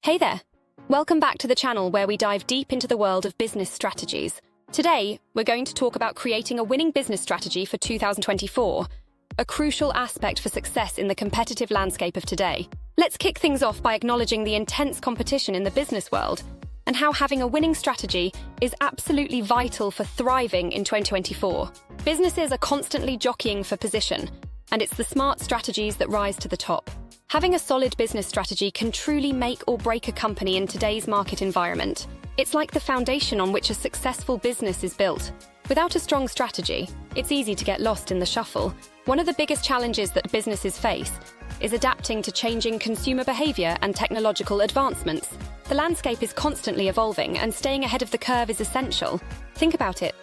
Hey there! Welcome back to the channel where we dive deep into the world of business strategies. Today, we're going to talk about creating a winning business strategy for 2024, a crucial aspect for success in the competitive landscape of today. Let's kick things off by acknowledging the intense competition in the business world and how having a winning strategy is absolutely vital for thriving in 2024. Businesses are constantly jockeying for position, and it's the smart strategies that rise to the top. Having a solid business strategy can truly make or break a company in today's market environment. It's like the foundation on which a successful business is built. Without a strong strategy, it's easy to get lost in the shuffle. One of the biggest challenges that businesses face is adapting to changing consumer behavior and technological advancements. The landscape is constantly evolving, and staying ahead of the curve is essential. Think about it.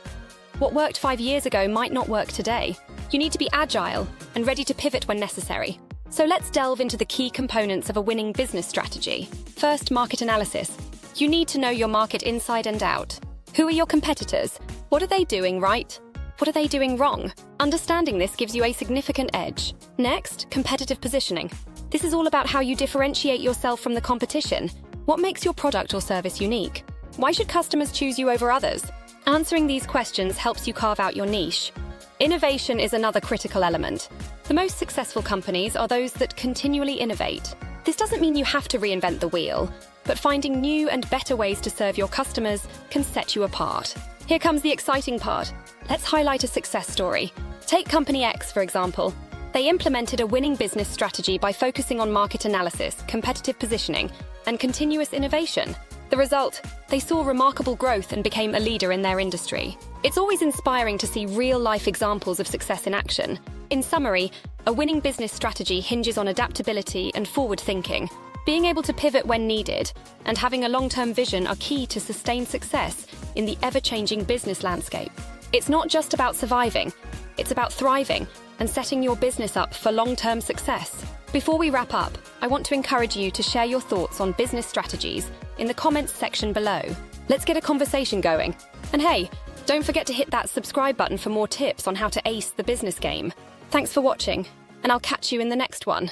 What worked 5 years ago might not work today. You need to be agile and ready to pivot when necessary. So let's delve into the key components of a winning business strategy. First, market analysis. You need to know your market inside and out. Who are your competitors? What are they doing right? What are they doing wrong? Understanding this gives you a significant edge. Next, competitive positioning. This is all about how you differentiate yourself from the competition. What makes your product or service unique? Why should customers choose you over others? Answering these questions helps you carve out your niche. Innovation is another critical element. The most successful companies are those that continually innovate. This doesn't mean you have to reinvent the wheel, but finding new and better ways to serve your customers can set you apart. Here comes the exciting part. Let's highlight a success story. Take Company X, for example. They implemented a winning business strategy by focusing on market analysis, competitive positioning, and continuous innovation. The result? They saw remarkable growth and became a leader in their industry. It's always inspiring to see real-life examples of success in action. In summary, a winning business strategy hinges on adaptability and forward thinking. Being able to pivot when needed and having a long-term vision are key to sustained success in the ever-changing business landscape. It's not just about surviving, it's about thriving and setting your business up for long-term success. Before we wrap up, I want to encourage you to share your thoughts on business strategies in the comments section below. Let's get a conversation going. And hey, don't forget to hit that subscribe button for more tips on how to ace the business game. Thanks for watching, and I'll catch you in the next one.